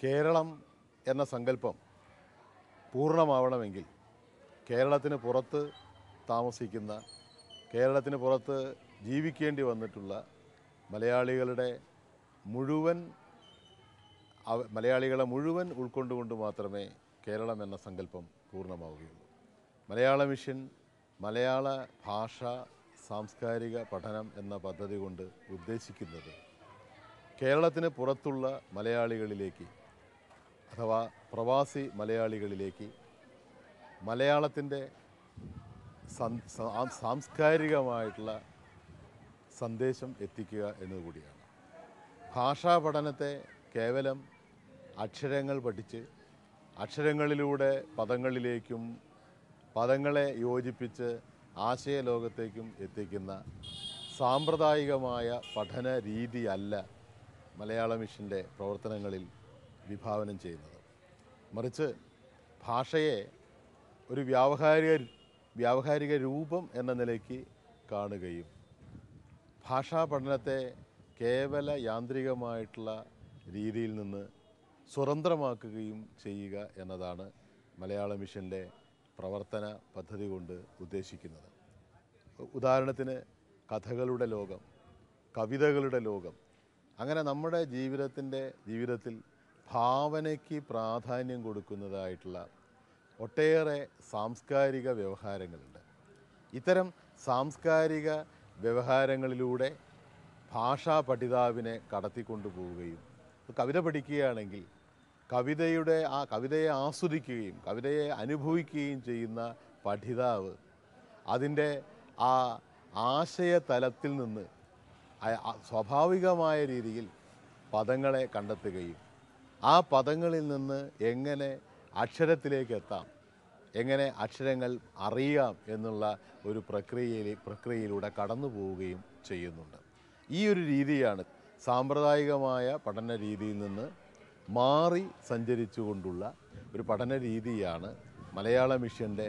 കേരളം എന്ന സങ്കല്പം പൂർണ്ണമാവണമെങ്കിൽ കേരളത്തിന് പുറത്ത് താമസിക്കുന്ന, കേരളത്തിന് പുറത്ത് ജീവിക്കേണ്ടി വന്നിട്ടുള്ള മലയാളികളെ മുഴുവൻ ഉൾക്കൊണ്ടുകൊണ്ട് മാത്രമേ കേരളം എന്ന സങ്കല്പം പൂർണ്ണമാവുകയുള്ളൂ. മലയാള മിഷൻ മലയാള ഭാഷ സാംസ്കാരിക പഠനം എന്ന പദ്ധതി കൊണ്ട് ഉദ്ദേശിക്കുന്നത് കേരളത്തിന് പുറത്തുള്ള മലയാളികളിലേക്ക് അഥവാ പ്രവാസി മലയാളികളിലേക്ക് മലയാളത്തിൻ്റെ സാംസ്കാരികമായിട്ടുള്ള സന്ദേശം എത്തിക്കുക എന്നതുകൂടിയാണ്. ഭാഷാ പഠനത്തെ കേവലം അക്ഷരങ്ങൾ പഠിച്ച് അക്ഷരങ്ങളിലൂടെ പദങ്ങളിലേക്കും പദങ്ങളെ യോജിപ്പിച്ച് ആശയലോകത്തേക്കും എത്തിക്കുന്ന സാമ്പ്രദായികമായ പഠന രീതിയല്ല മലയാള മിഷൻ്റെ പ്രവർത്തനങ്ങളിൽ വിഭാവനം ചെയ്യുന്നത്. മറിച്ച് ഭാഷയെ ഒരു വ്യാവഹാരിക രൂപം എന്ന നിലയ്ക്ക് കാണുകയും ഭാഷാ പഠനത്തെ കേവല യാന്ത്രികമായിട്ടുള്ള രീതിയിൽ നിന്ന് സ്വതന്ത്രമാക്കുകയും ചെയ്യുക എന്നതാണ് മലയാള മിഷൻ്റെ പ്രവർത്തന പദ്ധതി കൊണ്ട് ഉദ്ദേശിക്കുന്നത്. ഉദാഹരണത്തിന് കഥകളുടെ ലോകം, കവിതകളുടെ ലോകം, അങ്ങനെ നമ്മുടെ ജീവിതത്തിൽ ഭാവനയ്ക്ക് പ്രാധാന്യം കൊടുക്കുന്നതായിട്ടുള്ള ഒട്ടേറെ സാംസ്കാരിക വ്യവഹാരങ്ങളുണ്ട്. ഇത്തരം സാംസ്കാരിക വ്യവഹാരങ്ങളിലൂടെ ഭാഷാ പഠിതാവിനെ കടത്തിക്കൊണ്ടു പോവുകയും, കവിത പഠിക്കുകയാണെങ്കിൽ കവിതയെ ആസ്വദിക്കുകയും കവിതയെ അനുഭവിക്കുകയും ചെയ്യുന്ന പഠിതാവ് അതിൻ്റെ ആ ആശയതലത്തിൽ നിന്ന് സ്വാഭാവികമായ രീതിയിൽ പദങ്ങളെ കണ്ടെത്തുകയും ആ പദങ്ങളിൽ നിന്ന് എങ്ങനെ അക്ഷരത്തിലേക്ക് എത്താം, എങ്ങനെ അക്ഷരങ്ങൾ അറിയാം എന്നുള്ള ഒരു പ്രക്രിയയിലൂടെ കടന്നു പോവുകയും ചെയ്യുന്നുണ്ട്. ഈ ഒരു രീതിയാണ് സാമ്പ്രദായികമായ പഠന രീതിയിൽ നിന്ന് മാറി സഞ്ചരിച്ചുകൊണ്ടുള്ള ഒരു പഠന രീതിയാണ് മലയാള മിഷൻ്റെ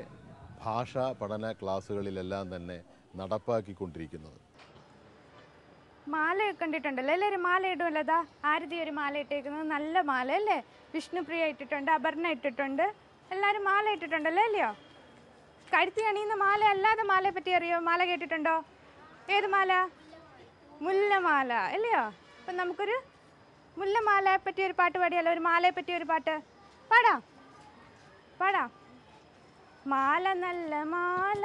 ഭാഷാ പഠന ക്ലാസ്സുകളിലെല്ലാം തന്നെ നടപ്പാക്കിക്കൊണ്ടിരിക്കുന്നത്. മാല കണ്ടിട്ടുണ്ടല്ലോ എല്ലാവരും? മാല ഇടുമല്ലോ. ആരതി ഒരു മാല ഇട്ടേക്കുന്നത്, നല്ല മാല അല്ലേ? വിഷ്ണുപ്രിയ ഇട്ടിട്ടുണ്ട്, അപർണ ഇട്ടിട്ടുണ്ട്, എല്ലാവരും മാല ഇട്ടിട്ടുണ്ടല്ലോ അല്ലയോ? കഴുത്തി അണിയുന്ന മാല അല്ലാതെ മാലയെ പറ്റി അറിയോ? മാല കേട്ടിട്ടുണ്ടോ? ഏത് മാല? മുല്ലമാല അല്ലയോ? അപ്പം നമുക്കൊരു മുല്ലമാലയെ പറ്റി ഒരു പാട്ട് പാടിയാലോ? ഒരു മാലയെ പറ്റി ഒരു പാട്ട് പാടാം. മാല നല്ല മാല,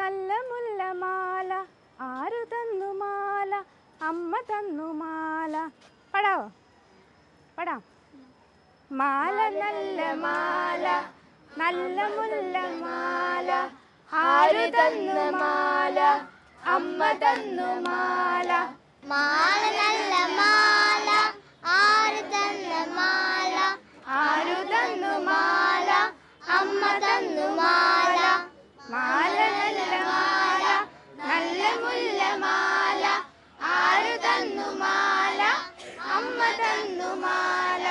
നല്ല മുല്ലമാല, ആരു തന്നു മാല, അമ്മ തന്നു മാല. പാടാം. മാല നല്ല മാല, നല്ല മുല്ലമാല, ആരു തന്നു മാല, അമ്മ തന്നു മാല. മാല നല്ല മാല, ആരു തന്നു മാല, ആരു തന്നു മാല, അമ്മ തന്നു മാല. മാല നല്ല മാല, നല്ല മുല്ലമാല, ആരു തന്നു മാല, അമ്മ തന്നു മാല.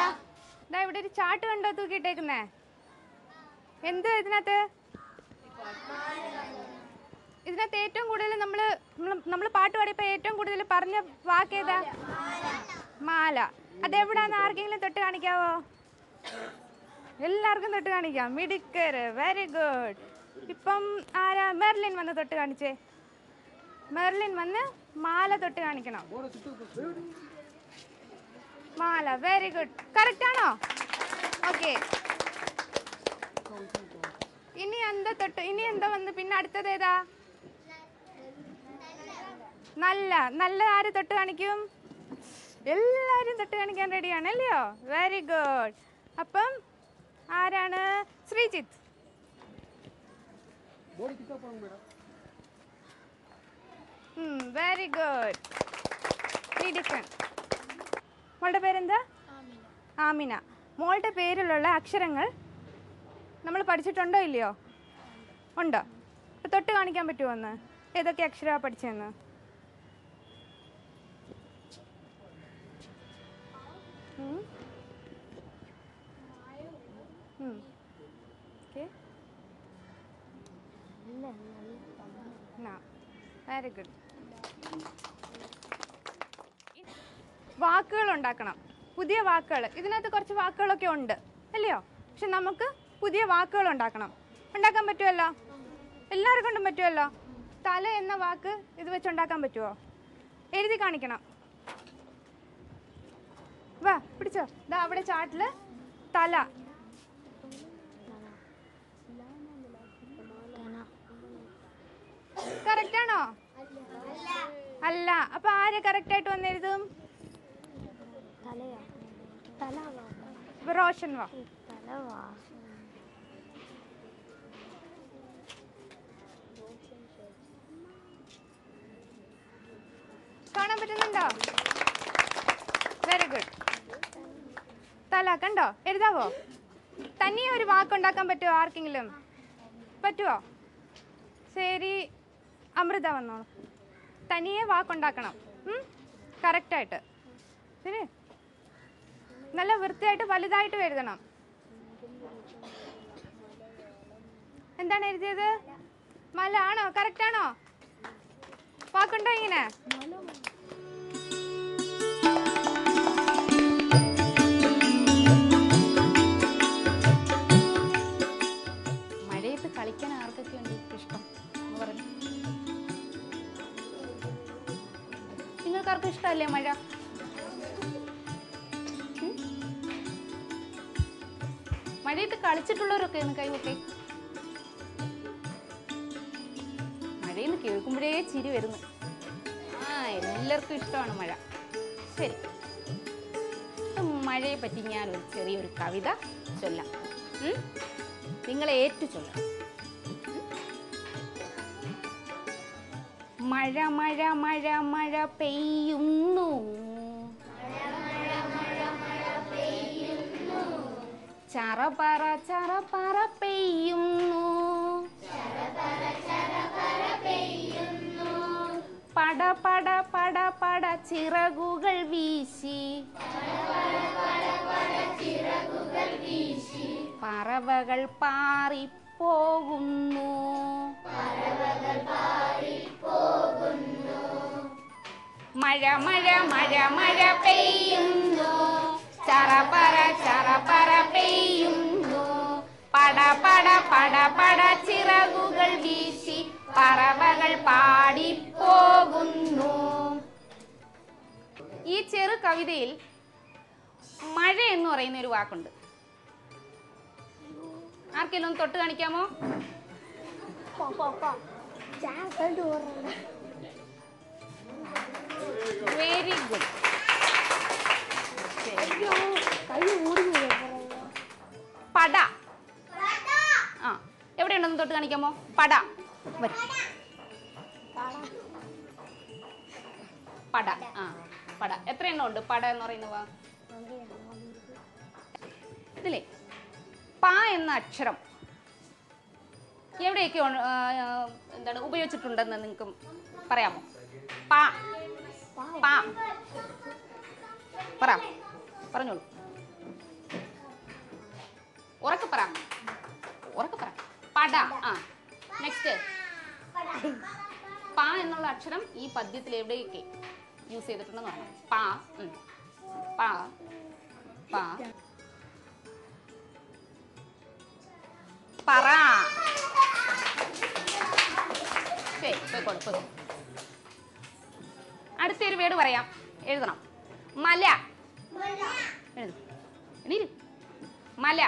ഇവിടെ ഒരു ചാട്ട് കണ്ടോ തൂക്കിയിട്ടേക്കുന്നേ? എന്ത് ഇതിനകത്ത് ഏറ്റവും കൂടുതൽ നമ്മൾ പാട്ട് പാടിയപ്പോൾ ഏറ്റവും കൂടുതൽ പറഞ്ഞ വാക്കേതാ? മാല. അതെവിടാന്ന് ആർക്കെങ്കിലും തൊട്ട് കാണിക്കാവോ? എല്ലാവർക്കും തൊട്ട് കാണിക്കാം. മിടുക്കര്, വെരി ഗുഡ്. ഇപ്പം ആരാ? മെർലിൻ വന്ന് തൊട്ട് കാണിച്ചേ. മെർലിൻ വന്ന് മാല തൊട്ട് കാണിക്കണം. മാല, വെരി ഗുഡ്. കറക്റ്റ് ആണോ? ഓക്കെ. ഇനി എന്താ വന്ന് പിന്നെ അടുത്തത് ഏതാ? നല്ല ആര് തൊട്ട് കാണിക്കും? എല്ലാവരും തൊട്ട് കാണിക്കാൻ റെഡിയാണ് അല്ലയോ? Very good. അപ്പം ആരാണ്? ശ്രീജിത്ത്. Very good. മോളുടെ പേരെന്താ? ആമിന. മോളുടെ പേരിലുള്ള അക്ഷരങ്ങൾ നമ്മൾ പഠിച്ചിട്ടുണ്ടോ ഇല്ലയോ? ഉണ്ടോ? അപ്പം തൊട്ട് കാണിക്കാൻ പറ്റുമോ ഒന്ന്? ഏതൊക്കെ അക്ഷരമാണ് പഠിച്ചതെന്ന്? Very good. വാക്കുകൾ ഉണ്ടാക്കണം. പുതിയ വാക്കുകൾ. ഇതിനകത്ത് കുറച്ച് വാക്കുകളൊക്കെ ഉണ്ട് അല്ലയോ? പക്ഷെ നമുക്ക് പുതിയ വാക്കുകൾ ഉണ്ടാക്കാൻ പറ്റുമല്ലോ? എല്ലാവരും കൊണ്ടും പറ്റുമല്ലോ. തല എന്ന വാക്ക് ഇത് വെച്ചുണ്ടാക്കാൻ പറ്റുമോ? എഴുതി കാണിക്കണം. വാ പിടിച്ചോ. ഇതാ അവിടെ ചാട്ടില് തല. കറക്റ്റ് ആണോ? അല്ല. അപ്പൊ ആര് കറക്റ്റ് ആയിട്ട് വന്നെഴുതും? റോഷൻ വാ. കാണാൻ പറ്റുന്നുണ്ടോ? Very good. തല കണ്ടോ? എഴുതാവോ? തനിയെ ഒരു വാക്കുണ്ടാക്കാൻ പറ്റുമോ ആർക്കെങ്കിലും? പറ്റുമോ? ശരി, അമൃത വന്നോളൂ. തനിയെ വാക്കുണ്ടാക്കണം കറക്റ്റായിട്ട്. ശരി, നല്ല വൃത്തിയായിട്ട് വലുതായിട്ട് എഴുതണം. എന്താണ് എഴുതിയത്? മല ആണോ? കറക്റ്റ് ആണോ? വാക്കുണ്ടോ ഇങ്ങനെ? മഴയത്ത് കളിക്കാൻ ആർക്കൊക്കെ ഉണ്ട് ഇഷ്ടം എന്ന് പറഞ്ഞു? നിങ്ങൾക്കാർക്കും ഇഷ്ടമല്ലേ മഴ? മഴയത്ത് കളിച്ചിട്ടുള്ളവരൊക്കെ ഒന്ന് കൈവൊക്കെ. മഴയെന്ന് കേൾക്കുമ്പോഴേ ചിരി വരുന്നു. എല്ലാവർക്കും ഇഷ്ടമാണ് മഴ. ശരി, മഴയെ പറ്റി ഞാനൊരു ചെറിയൊരു കവിത ചൊല്ലാം. നിങ്ങളെ ഏറ്റു ചൊല്ലാം. മഴ മഴ മഴ മഴ പെയ്യുന്നു, ചറപറ ചറപറ പെയ്യുന്നു, പട പട പട പട ചിറകുകൾ വീശി, പറവകൾ പാറിപ്പോകുന്നു, മഴ മഴ മഴ മഴ പെയ്യുന്നു, ചറപറ ചറപറ പെയ്യുന്നു, പട പട പട പട ചിറകുകൾ വീശി, പറവകൾ പാടിപ്പോകുന്നു. ഈ ചെറു കവിതയിൽ മഴ എന്ന് പറയുന്ന ഒരു വാക്കുണ്ട്. ആർക്കെങ്കിലും ഒന്ന് തൊട്ട് കാണിക്കാമോ? Very good. പട. ആ, എവിടെയുണ്ടെന്ന് തൊട്ട് കാണിക്കാമോ? പട. പട. ആ, പട. എത്ര എണ്ണം ഉണ്ട് പട എന്ന് പറയുന്ന വാ? ഇതില്ലേ പ എന്ന അക്ഷരം എവിടെയൊക്കെ എന്താണ് ഉപയോഗിച്ചിട്ടുണ്ടെന്ന് നിങ്ങൾക്ക് പറയാമോ? പ പ പറഞ്ഞോളൂ. ഉറക്കെ പറ. പട. ആ, നെക്സ്റ്റ്. പ എന്നുള്ള അക്ഷരം ഈ പദ്യത്തിൽ എവിടെയൊക്കെ യൂസ് ചെയ്തിട്ടുണ്ടെന്ന് പറയാം. പ പ പ പറ. ശരി, പോയിക്കോളൂ. അടുത്തൊരു വേർഡ് പറയാം, എഴുതണം. മല. എഴുതും. മല.